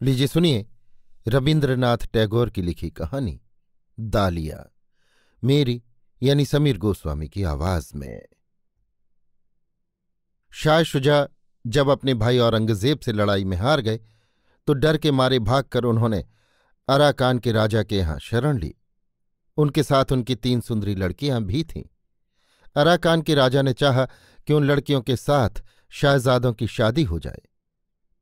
लीजिए सुनिए रवीन्द्रनाथ टैगोर की लिखी कहानी दालिया, मेरी यानी समीर गोस्वामी की आवाज में। शाह शुजा जब अपने भाई औरंगजेब से लड़ाई में हार गए तो डर के मारे भागकर उन्होंने अराकान के राजा के यहां शरण ली। उनके साथ उनकी 3 सुंदरी लड़कियां भी थीं। अराकान के राजा ने चाहा कि उन लड़कियों के साथ शाहजादों की शादी हो जाए।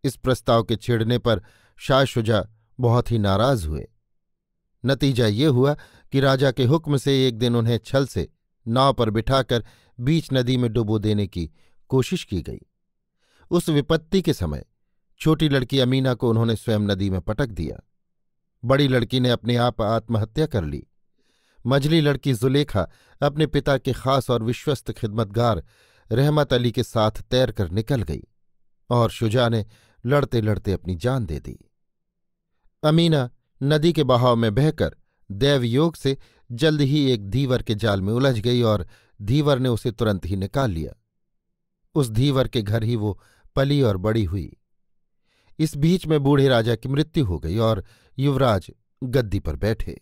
इस प्रस्ताव के छिड़ने पर शाह शुजा बहुत ही नाराज हुए। नतीजा ये हुआ कि राजा के हुक्म से एक दिन उन्हें छल से नाव पर बिठाकर बीच नदी में डुबो देने की कोशिश की गई। उस विपत्ति के समय छोटी लड़की अमीना को उन्होंने स्वयं नदी में पटक दिया। बड़ी लड़की ने अपने आप आत्महत्या कर ली। मझली लड़की जुलेखा अपने पिता के खास और विश्वस्त खिदमतगार रहमत अली के साथ तैरकर निकल गई और शुजा ने लड़ते लड़ते अपनी जान दे दी। अमीना नदी के बहाव में बहकर दैवयोग से जल्द ही एक धीवर के जाल में उलझ गई और धीवर ने उसे तुरंत ही निकाल लिया। उस धीवर के घर ही वो पली और बड़ी हुई। इस बीच में बूढ़े राजा की मृत्यु हो गई और युवराज गद्दी पर बैठे।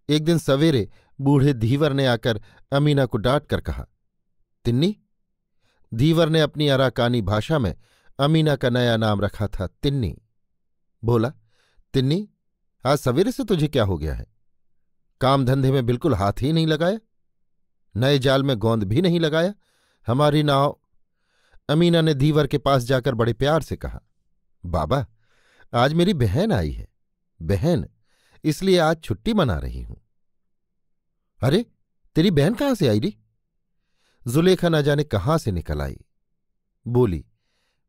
एक दिन सवेरे बूढ़े धीवर ने आकर अमीना को डांट कर कहा, तिन्नी। धीवर ने अपनी अराकानी भाषा में अमीना का नया नाम रखा था तिन्नी। बोला, तिन्नी, आज सवेरे से तुझे क्या हो गया है? काम धंधे में बिल्कुल हाथ ही नहीं लगाया, नए जाल में गोंद भी नहीं लगाया। हमारी नाव। अमीना ने धीवर के पास जाकर बड़े प्यार से कहा, बाबा, आज मेरी बहन आई है। बहन, इसलिए आज छुट्टी मना रही हूं। अरे, तेरी बहन कहां से आई री? जुलेखा न जाने कहां से निकल आई। बोली,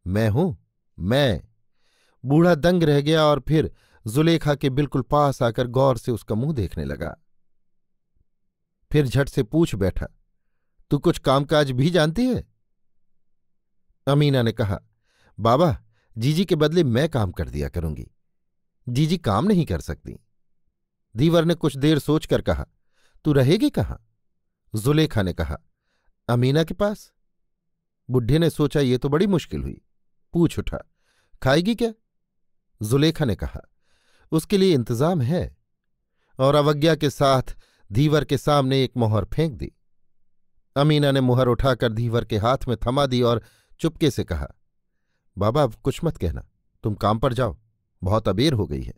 मैं हूं, मैं। बूढ़ा दंग रह गया और फिर जुलेखा के बिल्कुल पास आकर गौर से उसका मुंह देखने लगा। फिर झट से पूछ बैठा, तू कुछ कामकाज भी जानती है? अमीना ने कहा, बाबा, जीजी के बदले मैं काम कर दिया करूंगी। जीजी काम नहीं कर सकती। धीवर ने कुछ देर सोचकर कहा, तू रहेगी कहां? जुलेखा ने कहा, अमीना के पास। बुढ़े ने सोचा ये तो बड़ी मुश्किल हुई। पूछ उठा, खाएगी क्या? जुलेखा ने कहा, उसके लिए इंतजाम है, और अवज्ञा के साथ धीवर के सामने एक मोहर फेंक दी। अमीना ने मुहर उठाकर धीवर के हाथ में थमा दी और चुपके से कहा, बाबा, अब कुछ मत कहना, तुम काम पर जाओ, बहुत अबेर हो गई है।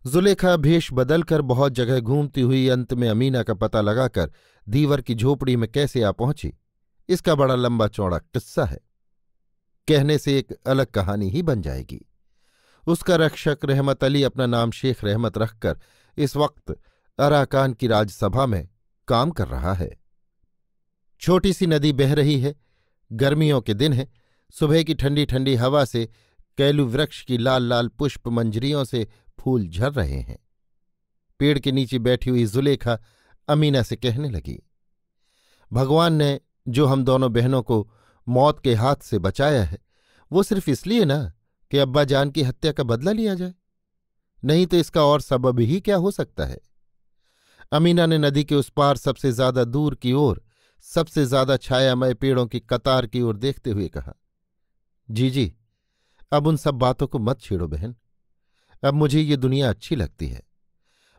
जुलेखा भेष बदलकर बहुत जगह घूमती हुई अंत में अमीना का पता लगाकर धीवर की झोपड़ी में कैसे आ पहुंची, इसका बड़ा लंबा चौड़ा किस्सा है। कहने से एक अलग कहानी ही बन जाएगी। उसका रक्षक रहमत अली अपना नाम शेख रहमत रखकर इस वक्त अराकान की राजसभा में काम कर रहा है। छोटी सी नदी बह रही है। गर्मियों के दिन है। सुबह की ठंडी ठंडी हवा से कैलू वृक्ष की लाल लाल पुष्प मंजरियों से फूल झर रहे हैं। पेड़ के नीचे बैठी हुई जुलेखा अमीना से कहने लगी, भगवान ने जो हम दोनों बहनों को मौत के हाथ से बचाया है, वो सिर्फ इसलिए ना कि अब्बा जान की हत्या का बदला लिया जाए, नहीं तो इसका और सबब ही क्या हो सकता है। अमीना ने नदी के उस पार सबसे ज्यादा दूर की ओर सबसे ज्यादा छायामय पेड़ों की कतार की ओर देखते हुए कहा, जीजी, अब उन सब बातों को मत छेड़ो बहन। अब मुझे ये दुनिया अच्छी लगती है।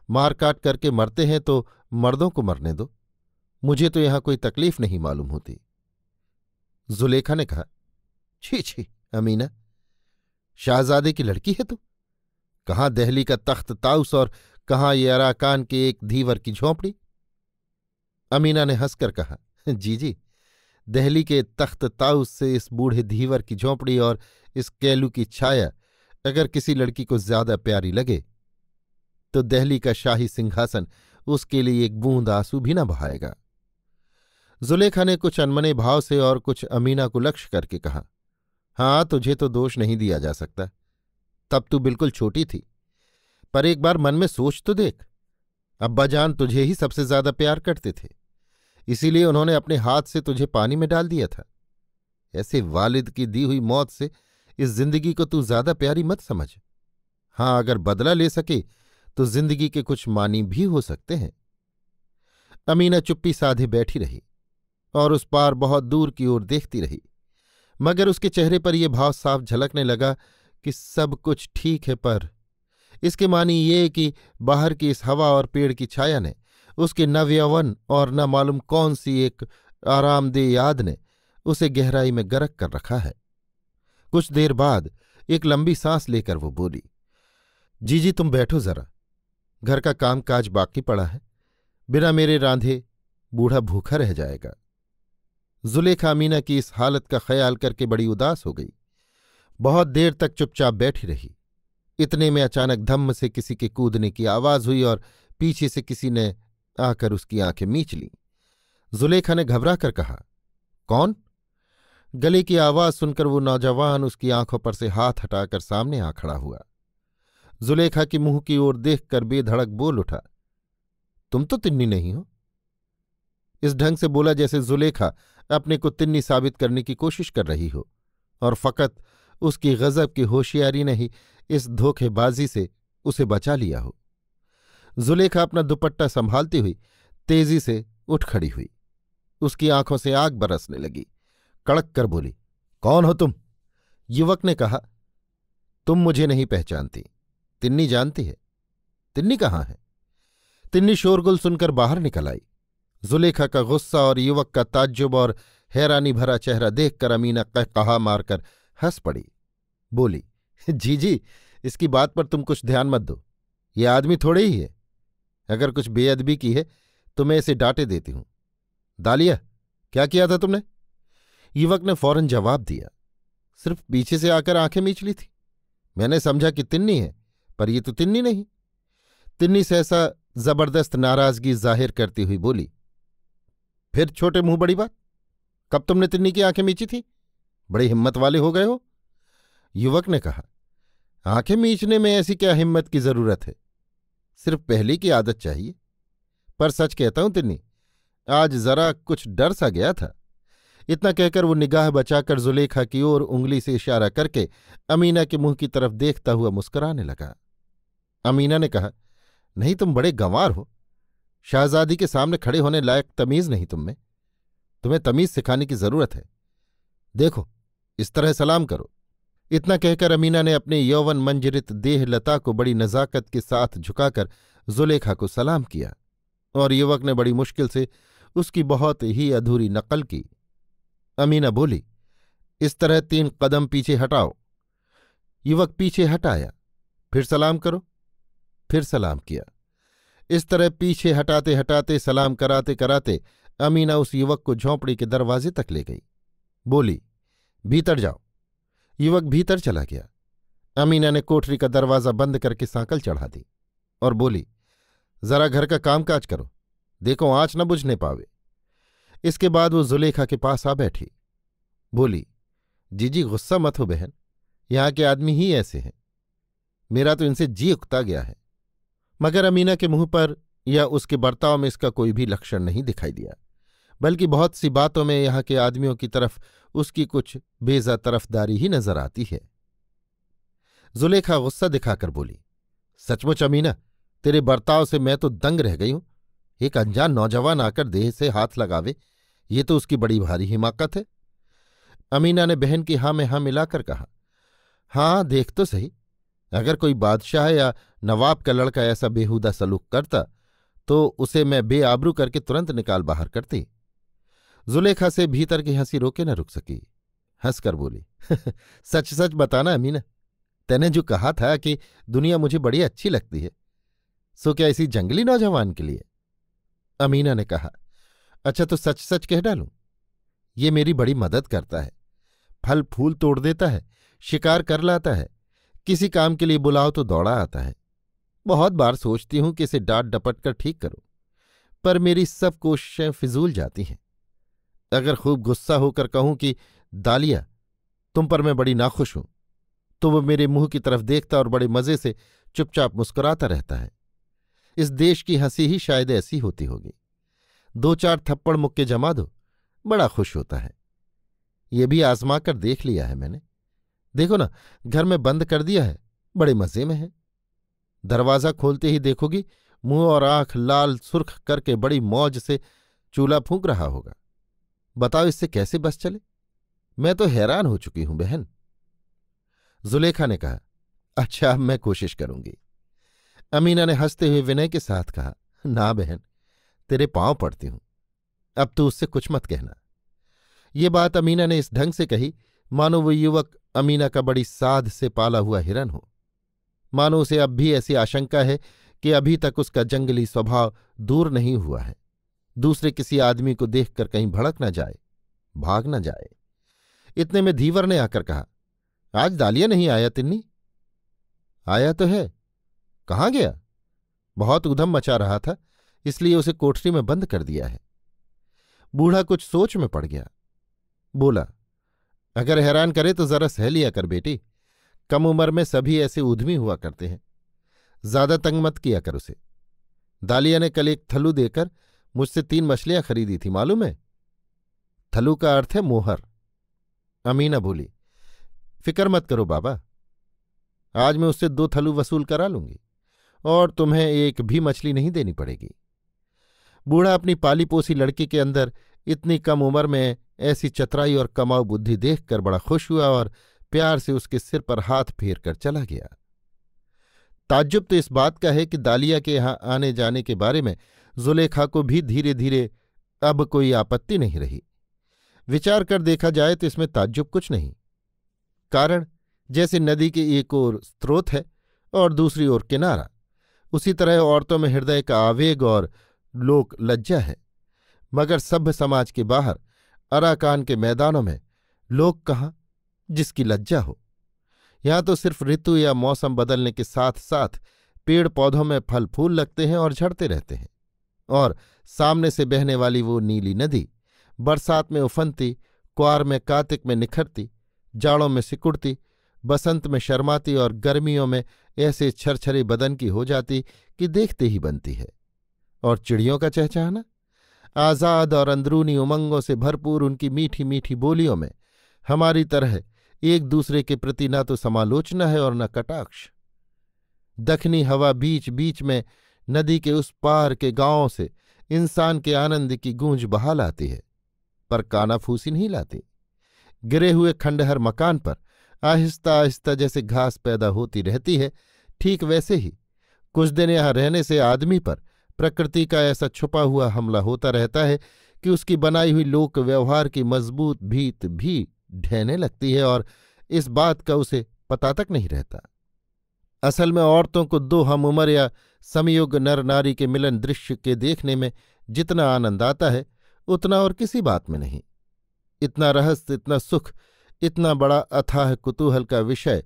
मार काट करके मरते हैं तो मर्दों को मरने दो, मुझे तो यहां कोई तकलीफ नहीं मालूम होती। जुलेखा ने कहा, छी छी अमीना, शाहजादे की लड़की है तू? कहाँ दहली का तख्त ताउस और कहाँ ये अराकान के एक धीवर की झोंपड़ी। अमीना ने हंसकर कहा, जीजी, दहली के तख्त ताउस से इस बूढ़े धीवर की झोंपड़ी और इस कैलू की छाया अगर किसी लड़की को ज्यादा प्यारी लगे तो दहली का शाही सिंहासन उसके लिए एक बूंद आंसू भी न बहाएगा। जुलेखा ने कुछ अनमने भाव से और कुछ अमीना को लक्ष्य करके कहा, हाँ, तुझे तो दोष नहीं दिया जा सकता, तब तू बिल्कुल छोटी थी, पर एक बार मन में सोच तो देख, अब्बाजान तुझे ही सबसे ज्यादा प्यार करते थे, इसीलिए उन्होंने अपने हाथ से तुझे पानी में डाल दिया था। ऐसे वालिद की दी हुई मौत से इस जिंदगी को तू ज्यादा प्यारी मत समझ। हाँ, अगर बदला ले सके तो जिंदगी के कुछ मानी भी हो सकते हैं। अमीना चुप्पी साधे बैठी रही और उस पार बहुत दूर की ओर देखती रही, मगर उसके चेहरे पर यह भाव साफ झलकने लगा कि सब कुछ ठीक है, पर इसके मानी ये कि बाहर की इस हवा और पेड़ की छाया ने, उसके नवयौवन और न मालूम कौन सी एक आरामदेह याद ने उसे गहराई में गरक कर रखा है। कुछ देर बाद एक लंबी सांस लेकर वो बोली, जीजी तुम बैठो जरा, घर का काम काज बाकी पड़ा है, बिना मेरे रांधे बूढ़ा भूखा रह जाएगा। जुलेखा अमीना की इस हालत का ख्याल करके बड़ी उदास हो गई। बहुत देर तक चुपचाप बैठी रही। इतने में अचानक धम्म से किसी के कूदने की आवाज हुई और पीछे से किसी ने आकर उसकी आंखें मींच लीं। जुलेखा ने घबरा कर कहा, कौन? गले की आवाज सुनकर वो नौजवान उसकी आंखों पर से हाथ हटाकर सामने आ खड़ा हुआ। जुलेखा के मुंह की ओर देखकर बेधड़क बोल उठा, तुम तो तिन्नी नहीं हो। इस ढंग से बोला जैसे जुलेखा अपने को तिन्नी साबित करने की कोशिश कर रही हो, और फकत उसकी गजब की होशियारी ने ही इस धोखेबाजी से उसे बचा लिया हो। जुलेखा अपना दुपट्टा संभालती हुई तेजी से उठ खड़ी हुई। उसकी आंखों से आग बरसने लगी। कड़क कर बोली, कौन हो तुम? युवक ने कहा, तुम मुझे नहीं पहचानती, तिन्नी जानती है। तिन्नी कहाँ है? तिन्नी शोरगुल सुनकर बाहर निकल आई। जुलेखा का गुस्सा और युवक का ताज्जुब और हैरानी भरा चेहरा देखकर अमीना कहकहा मारकर हंस पड़ी। बोली, जी इसकी बात पर तुम कुछ ध्यान मत दो, ये आदमी थोड़े ही है। अगर कुछ बेअदबी की है तो मैं इसे डांटे देती हूं। दालिया, क्या किया था तुमने? युवक ने फौरन जवाब दिया, सिर्फ पीछे से आकर आंखें मींच ली थी। मैंने समझा कि तिन्नी है, पर ये तो तिन्नी नहीं। तिन्नी सहसा जबरदस्त नाराजगी जाहिर करती हुई बोली, फिर छोटे मुंह बड़ी बात, कब तुमने तिन्नी की आंखें मींची थी? बड़े हिम्मत वाले हो गए हो। युवक ने कहा, आंखें मींचने में ऐसी क्या हिम्मत की जरूरत है, सिर्फ पहले की आदत चाहिए। पर सच कहता हूं तिन्नी, आज जरा कुछ डर सा गया था। इतना कहकर वो निगाह बचाकर जुलेखा की ओर उंगली से इशारा करके अमीना के मुंह की तरफ देखता हुआ मुस्कुराने लगा। अमीना ने कहा, नहीं तुम बड़े गंवार हो, शाहजादी के सामने खड़े होने लायक तमीज नहीं तुम में। तुम्हें तमीज सिखाने की जरूरत है। देखो, इस तरह सलाम करो। इतना कहकर अमीना ने अपने यौवन मंजरित देह लता को बड़ी नजाकत के साथ झुकाकर जुलेखा को सलाम किया, और युवक ने बड़ी मुश्किल से उसकी बहुत ही अधूरी नकल की। अमीना बोली, इस तरह 3 कदम पीछे हटाओ। युवक पीछे हटाया। फिर सलाम करो। फिर सलाम किया। इस तरह पीछे हटाते हटाते सलाम कराते कराते अमीना उस युवक को झोंपड़ी के दरवाजे तक ले गई। बोली, भीतर जाओ। युवक भीतर चला गया। अमीना ने कोठरी का दरवाजा बंद करके सांकल चढ़ा दी और बोली, जरा घर का कामकाज करो, देखो आंच न बुझने पावे। इसके बाद वो जुलेखा के पास आ बैठी। बोली, जीजी गुस्सा मत हो बहन, यहाँ के आदमी ही ऐसे हैं, मेरा तो इनसे जी उकता गया है। मगर अमीना के मुंह पर या उसके बर्ताव में इसका कोई भी लक्षण नहीं दिखाई दिया, बल्कि बहुत सी बातों में यहाँ के आदमियों की तरफ उसकी कुछ बेजा तरफदारी ही नजर आती है। जुलेखा गुस्सा दिखाकर बोली, सचमुच अमीना, तेरे बर्ताव से मैं तो दंग रह गई हूं। एक अनजान नौजवान आकर देह से हाथ लगावे, ये तो उसकी बड़ी भारी हिमाकत है। अमीना ने बहन की हाँ में हाँ मिलाकर कहा, हाँ देख तो सही, अगर कोई बादशाह या नवाब का लड़का ऐसा बेहुदा सलूक करता तो उसे मैं बेआबरू करके तुरंत निकाल बाहर करती। जुलेखा से भीतर की हंसी रोके न रुक सकी। हंसकर बोली, सच सच बताना अमीना, तैने जो कहा था कि दुनिया मुझे बड़ी अच्छी लगती है, सो क्या इसी जंगली नौजवान के लिए? अमीना ने कहा, अच्छा तो सच सच कह डालूं? ये मेरी बड़ी मदद करता है, फल फूल तोड़ देता है, शिकार कर लाता है, किसी काम के लिए बुलाओ तो दौड़ा आता है। बहुत बार सोचती हूं कि इसे डांट डपट कर ठीक करूं, पर मेरी सब कोशिशें फिजूल जाती हैं। अगर खूब गुस्सा होकर कहूं कि दालिया तुम पर मैं बड़ी नाखुश हूं, तो वो मेरे मुंह की तरफ देखता और बड़े मजे से चुपचाप मुस्कुराता रहता है। इस देश की हंसी ही शायद ऐसी होती होगी। 2-4 थप्पड़ मुक्के जमा दो, बड़ा खुश होता है। ये भी आजमा कर देख लिया है मैंने। देखो ना, घर में बंद कर दिया है, बड़े मजे में है। दरवाजा खोलते ही देखोगी मुंह और आंख लाल सुर्ख करके बड़ी मौज से चूल्हा फूंक रहा होगा। बताओ इससे कैसे बस चले? मैं तो हैरान हो चुकी हूं बहन। जुलेखा ने कहा, अच्छा अब मैं कोशिश करूंगी। अमीना ने हंसते हुए विनय के साथ कहा, ना बहन, तेरे पांव पड़ती हूं, अब तू उससे कुछ मत कहना। ये बात अमीना ने इस ढंग से कही मानो वो युवक अमीना का बड़ी साध से पाला हुआ हिरन हो, मानो उसे अब भी ऐसी आशंका है कि अभी तक उसका जंगली स्वभाव दूर नहीं हुआ है, दूसरे किसी आदमी को देखकर कहीं भड़क न जाए, भाग न जाए। इतने में धीवर ने आकर कहा, आज दालिया नहीं आया तिन्नी? आया तो है, कहाँ गया? बहुत उधम मचा रहा था, इसलिए उसे कोठरी में बंद कर दिया है। बूढ़ा कुछ सोच में पड़ गया, बोला, अगर हैरान करे तो जरा सह लिया कर बेटी, कम उम्र में सभी ऐसे उद्यमी हुआ करते हैं, ज्यादा तंग मत किया कर उसे। दालिया ने कल एक थलू देकर मुझसे 3 मछलियां खरीदी थी, मालूम है? थलू का अर्थ है मोहर। अमीना बोली, फिक्र मत करो बाबा, आज मैं उससे 2 थलू वसूल करा लूंगी और तुम्हें एक भी मछली नहीं देनी पड़ेगी। बूढ़ा अपनी पाली पोसी लड़की के अंदर इतनी कम उम्र में ऐसी चतुराई और कमाऊ बुद्धि देखकर बड़ा खुश हुआ और प्यार से उसके सिर पर हाथ फेर कर चला गया। ताज्जुब तो इस बात का है कि दालिया के यहां आने जाने के बारे में जुलेखा को भी धीरे धीरे अब कोई आपत्ति नहीं रही। विचार कर देखा जाए तो इसमें ताज्जुब कुछ नहीं। कारण जैसे नदी के एक ओर स्रोत है और दूसरी ओर किनारा, उसी तरह औरतों में हृदय का आवेग और लोक लज्जा है। मगर सभ्य समाज के बाहर अराकान के मैदानों में लोग कहाँ जिसकी लज्जा हो। यहां तो सिर्फ ऋतु या मौसम बदलने के साथ साथ पेड़ पौधों में फल फूल लगते हैं और झड़ते रहते हैं, और सामने से बहने वाली वो नीली नदी बरसात में उफनती, क्वार में कातिक में निखरती, जाड़ों में सिकुड़ती, बसंत में शर्माती और गर्मियों में ऐसे छरछरे बदन की हो जाती कि देखते ही बनती है। और चिड़ियों का चहचहाना, आज़ाद और अंदरूनी उमंगों से भरपूर उनकी मीठी मीठी बोलियों में हमारी तरह एक दूसरे के प्रति न तो समालोचना है और न कटाक्ष। दखनी हवा बीच बीच में नदी के उस पार के गांवों से इंसान के आनंद की गूंज बहा लाती है, पर कानाफूसी नहीं लाती। गिरे हुए खंडहर मकान पर आहिस्ता आहिस्ता जैसे घास पैदा होती रहती है, ठीक वैसे ही कुछ दिन यहां रहने से आदमी पर प्रकृति का ऐसा छुपा हुआ हमला होता रहता है कि उसकी बनाई हुई लोक व्यवहार की मजबूत भीत भी ढहने लगती है और इस बात का उसे पता तक नहीं रहता। असल में औरतों को 2 हम उम्र या समयोग नर नारी के मिलन दृश्य के देखने में जितना आनंद आता है उतना और किसी बात में नहीं। इतना रहस्य, इतना सुख, इतना बड़ा अथाह कुतूहल का विषय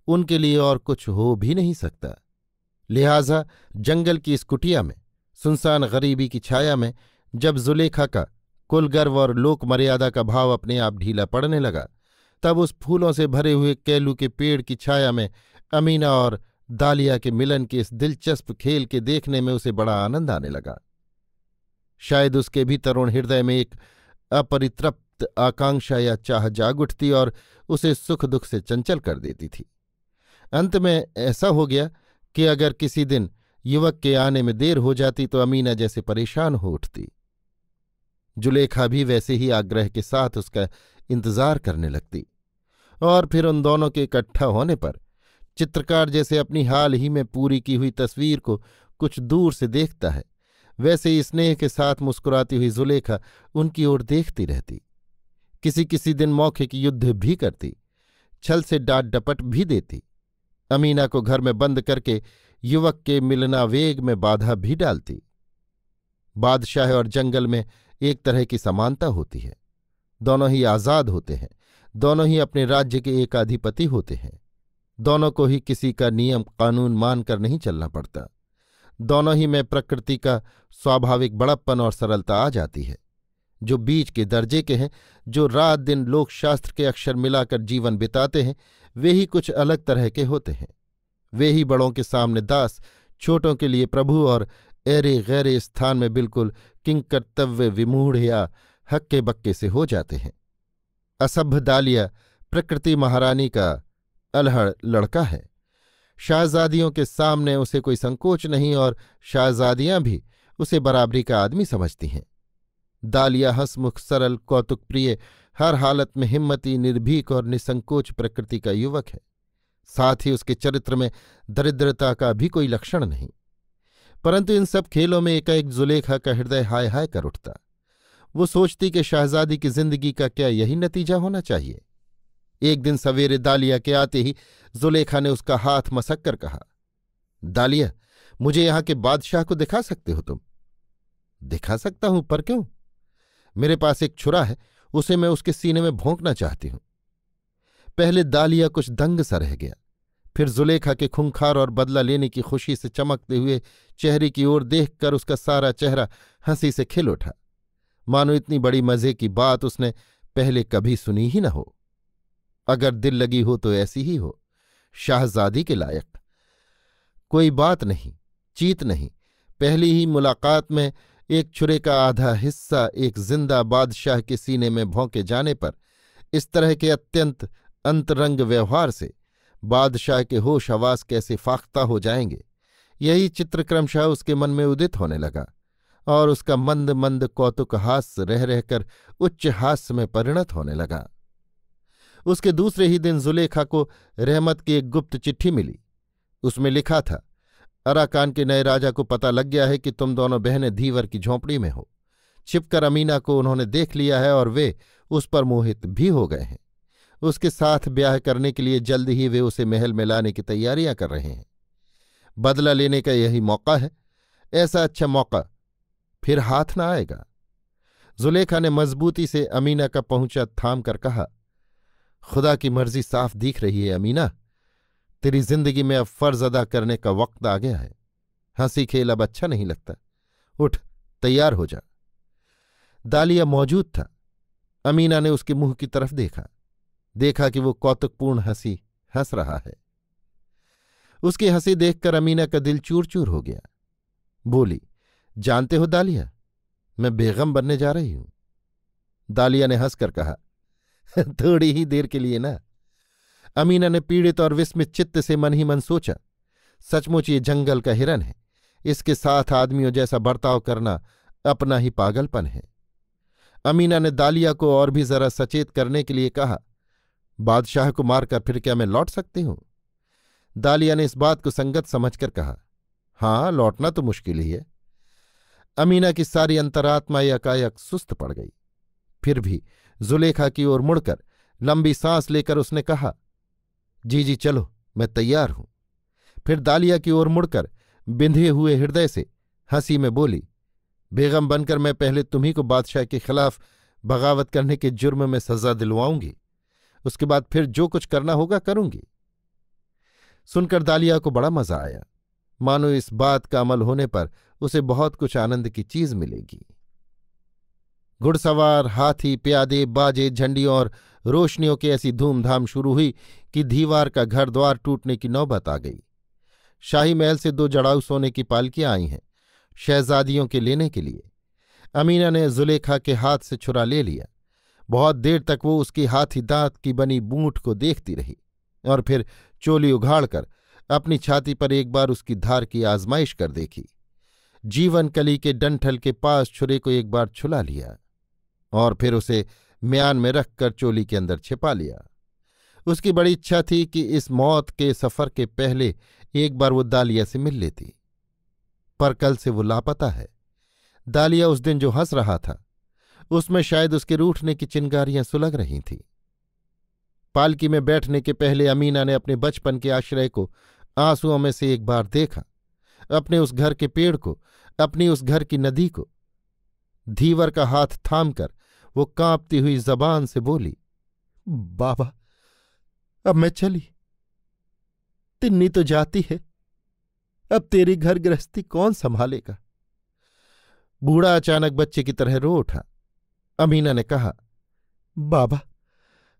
उनके लिए और कुछ हो भी नहीं सकता। लिहाजा जंगल की इस कुटिया में, सुनसान गरीबी की छाया में जब जुलेखा का कुल गर्व और लोक मर्यादा का भाव अपने आप ढीला पड़ने लगा, तब उस फूलों से भरे हुए केलू के पेड़ की छाया में अमीना और दालिया के मिलन के इस दिलचस्प खेल के देखने में उसे बड़ा आनंद आने लगा। शायद उसके भी तरुण हृदय में एक अपरितृप्त आकांक्षा या चाह जाग उठती और उसे सुख दुख से चंचल कर देती थी। अंत में ऐसा हो गया कि अगर किसी दिन युवक के आने में देर हो जाती तो अमीना जैसे परेशान हो उठती। जुलेखा भी वैसे ही आग्रह के साथ उसका इंतजार करने लगती, और फिर उन दोनों के इकट्ठा होने पर चित्रकार जैसे अपनी हाल ही में पूरी की हुई तस्वीर को कुछ दूर से देखता है, वैसे ही स्नेह के साथ मुस्कुराती हुई जुलेखा उनकी ओर देखती रहती। किसी किसी दिन मौके की युद्ध भी करती, छल से डांट डपट भी देती, अमीना को घर में बंद करके युवक के मिलनावेग में बाधा भी डालती। बादशाह और जंगल में एक तरह की समानता होती है। दोनों ही आज़ाद होते हैं, दोनों ही अपने राज्य के एकाधिपति होते हैं, दोनों को ही किसी का नियम कानून मानकर नहीं चलना पड़ता, दोनों ही में प्रकृति का स्वाभाविक बड़प्पन और सरलता आ जाती है। जो बीच के दर्जे के हैं, जो रात दिन लोकशास्त्र के अक्षर मिलाकर जीवन बिताते हैं, वे ही कुछ अलग तरह के होते हैं। वे ही बड़ों के सामने दास, छोटों के लिए प्रभु और ऐरे गैरे स्थान में बिल्कुल किंकर्तव्य विमूढ़ या हक्के बक्के से हो जाते हैं। असभ्य दालिया प्रकृति महारानी का अलहड़ लड़का है। शाहजादियों के सामने उसे कोई संकोच नहीं और शाहजादियां भी उसे बराबरी का आदमी समझती हैं। दालिया हंसमुख, सरल, कौतुक प्रिय, हर हालत में हिम्मती, निर्भीक और निसंकोच प्रकृति का युवक है। साथ ही उसके चरित्र में दरिद्रता का भी कोई लक्षण नहीं। परंतु इन सब खेलों में एकाएक जुलेखा का हृदय हाय हाय कर उठता। वो सोचती कि शहजादी की जिंदगी का क्या यही नतीजा होना चाहिए। एक दिन सवेरे दालिया के आते ही जुलेखा ने उसका हाथ मसक कर कहा, दालिया, मुझे यहां के बादशाह को दिखा सकते हो तुम? दिखा सकता हूं, पर क्यों? मेरे पास एक छुरा है, उसे मैं उसके सीने में भोंकना चाहती हूं। पहले दालिया कुछ दंग सा रह गया, फिर जुलेखा के खूंखार और बदला लेने की खुशी से चमकते हुए चेहरे की ओर देखकर उसका सारा चेहरा हंसी से खिल उठा, मानो इतनी बड़ी मजे की बात उसने पहले कभी सुनी ही न हो। अगर दिल लगी हो तो ऐसी ही हो, शाहजादी के लायक। कोई बात नहीं, चीत नहीं, पहली ही मुलाकात में एक छुरे का आधा हिस्सा एक जिंदा बादशाह के सीने में भौंके जाने पर इस तरह के अत्यंत अंतरंग व्यवहार से बादशाह के होश हवास कैसे फाख्ता हो जाएंगे, यही चित्र क्रमशः उसके मन में उदित होने लगा और उसका मंद मंद कौतुक हास्य रह रहकर उच्च हास्य में परिणत होने लगा। उसके दूसरे ही दिन जुलेखा को रहमत की एक गुप्त चिट्ठी मिली। उसमें लिखा था, अराकान के नए राजा को पता लग गया है कि तुम दोनों बहनें धीवर की झोंपड़ी में हो। छिपकर अमीना को उन्होंने देख लिया है और वे उस पर मोहित भी हो गए हैं। उसके साथ ब्याह करने के लिए जल्द ही वे उसे महल में लाने की तैयारियां कर रहे हैं। बदला लेने का यही मौका है, ऐसा अच्छा मौका फिर हाथ न आएगा। जुलेखा ने मजबूती से अमीना का पहुंचा थाम कर कहा, खुदा की मर्जी साफ दिख रही है अमीना, तेरी जिंदगी में अब फर्ज अदा करने का वक्त आ गया है। हंसी खेल अब अच्छा नहीं लगता, उठ तैयार हो जा। दालिया मौजूद था। अमीना ने उसके मुंह की तरफ देखा कि वो कौतुकपूर्ण हंसी हंस रहा है। उसकी हंसी देखकर अमीना का दिल चूर चूर हो गया। बोली, जानते हो दालिया, मैं बेगम बनने जा रही हूं। दालिया ने हंसकर कहा, थोड़ी ही देर के लिए ना। अमीना ने पीड़ित और विस्मित चित्त से मन ही मन सोचा, सचमुच ये जंगल का हिरन है, इसके साथ आदमियों जैसा बर्ताव करना अपना ही पागलपन है। अमीना ने दालिया को और भी जरा सचेत करने के लिए कहा, बादशाह को मारकर फिर क्या मैं लौट सकती हूं? दालिया ने इस बात को संगत समझकर कहा, हां, लौटना तो मुश्किल ही है। अमीना की सारी अंतरात्मा एकाएक सुस्त पड़ गई। फिर भी जुलेखा की ओर मुड़कर लंबी सांस लेकर उसने कहा, जी जी चलो, मैं तैयार हूं। फिर दालिया की ओर मुड़कर बिंधे हुए हृदय से हंसी में बोली, बेगम बनकर मैं पहले तुम्ही को बादशाह के खिलाफ बगावत करने के जुर्म में सजा दिलवाऊंगी, उसके बाद फिर जो कुछ करना होगा करूंगी। सुनकर दालिया को बड़ा मजा आया, मानो इस बात का अमल होने पर उसे बहुत कुछ आनंद की चीज मिलेगी। घुड़सवार, हाथी, प्यादे, बाजे, झंडियों और रोशनियों की ऐसी धूमधाम शुरू हुई कि दीवार का घर द्वार टूटने की नौबत आ गई। शाही महल से 2 जड़ाऊ सोने की पालकियां आई हैं शहजादियों के लेने के लिए। अमीना ने जुलेखा के हाथ से छुरा ले लिया। बहुत देर तक वो उसकी हाथी दांत की बनी बूंट को देखती रही और फिर चोली उघाड़कर अपनी छाती पर एक बार उसकी धार की आजमाइश कर देखी। जीवन कली के डंठल के पास छुरे को एक बार छुला लिया और फिर उसे म्यान में रखकर चोली के अंदर छिपा लिया। उसकी बड़ी इच्छा थी कि इस मौत के सफर के पहले एक बार वो दालिया से मिल लेती, पर कल से वो लापता है। दालिया उस दिन जो हंस रहा था उसमें शायद उसके रूठने की चिंगारियां सुलग रही थीं। पालकी में बैठने के पहले अमीना ने अपने बचपन के आश्रय को आंसुओं में से एक बार देखा, अपने उस घर के पेड़ को, अपनी उस घर की नदी को। धीवर का हाथ थामकर वो कांपती हुई जबान से बोली, बाबा, अब मैं चली, तिन्नी तो जाती है, अब तेरी घर गृहस्थी कौन संभालेगा? बूढ़ा अचानक बच्चे की तरह रो उठा। अमीना ने कहा, बाबा,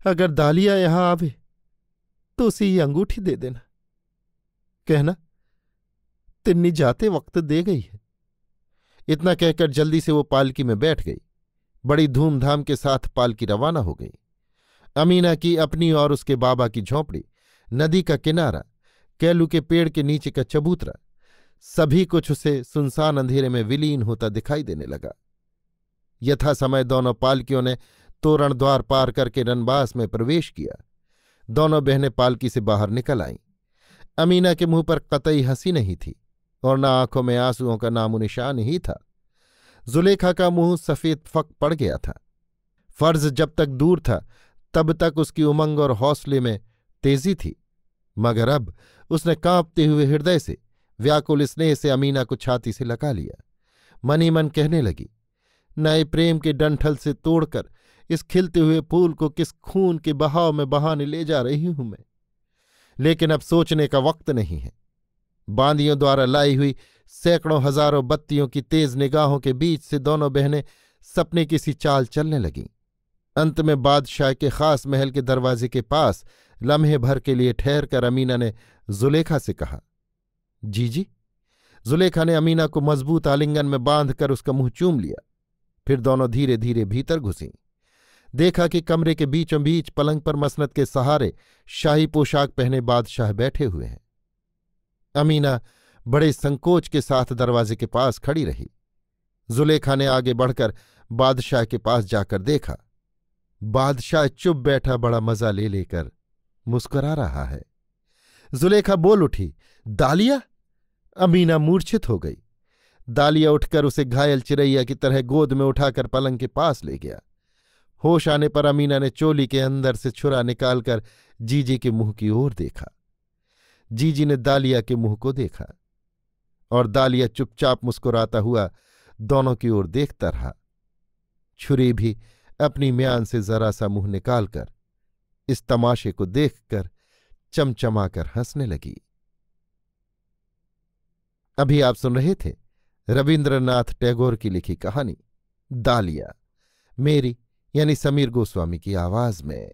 अगर दालिया यहां आवे तो उसे ये अंगूठी दे देना, कहना तिन्नी जाते वक्त दे गई है। इतना कहकर जल्दी से वो पालकी में बैठ गई। बड़ी धूमधाम के साथ पालकी रवाना हो गई। अमीना की अपनी और उसके बाबा की झोंपड़ी, नदी का किनारा, कैलू के पेड़ के नीचे का चबूतरा, सभी कुछ उसे सुनसान अंधेरे में विलीन होता दिखाई देने लगा। यथा समय दोनों पालकियों ने तोरण द्वार पार करके रनबास में प्रवेश किया। दोनों बहनें पालकी से बाहर निकल आईं। अमीना के मुंह पर कतई हंसी नहीं थी और न आंखों में आंसुओं का नामोनिशान ही था। जुलेखा का मुंह सफेद फक पड़ गया था। फर्ज जब तक दूर था तब तक उसकी उमंग और हौसले में तेजी थी, मगर अब उसने कांपते हुए हृदय से, व्याकुल स्नेह से अमीना को छाती से लगा लिया। मन ही मन कहने लगी, नए प्रेम के डंठल से तोड़कर इस खिलते हुए फूल को किस खून के बहाव में बहाने ले जा रही हूं मैं। लेकिन अब सोचने का वक्त नहीं है। बांदियों द्वारा लाई हुई सैकड़ों हजारों बत्तियों की तेज निगाहों के बीच से दोनों बहनें सपने की सी चाल चलने लगीं। अंत में बादशाह के खास महल के दरवाजे के पास लम्हे भर के लिए ठहरकर अमीना ने जुलेखा से कहा, जी। जुलेखा ने अमीना को मजबूत आलिंगन में बांधकर उसका मुंह चूम लिया। फिर दोनों धीरे धीरे भीतर घुसीं। देखा कि कमरे के बीचों बीच पलंग पर मसनद के सहारे शाही पोशाक पहने बादशाह बैठे हुए हैं। अमीना बड़े संकोच के साथ दरवाजे के पास खड़ी रही। जुलेखा ने आगे बढ़कर बादशाह के पास जाकर देखा। बादशाह चुप बैठा बड़ा मजा ले लेकर मुस्कुरा रहा है। जुलेखा बोल उठी, दालिया? अमीना मूर्छित हो गई। दालिया उठकर उसे घायल चिरैया की तरह गोद में उठाकर पलंग के पास ले गया। होश आने पर अमीना ने चोली के अंदर से छुरा निकालकर जीजी के मुंह की ओर देखा। जीजी ने दालिया के मुंह को देखा और दालिया चुपचाप मुस्कुराता हुआ दोनों की ओर देखता रहा। छुरी भी अपनी म्यान से जरा सा मुंह निकालकर इस तमाशे को देखकर चमचमाकर हंसने लगी। अभी आप सुन रहे थे रविन्द्रनाथ टैगोर की लिखी कहानी दालिया, मेरी यानी समीर गोस्वामी की आवाज में।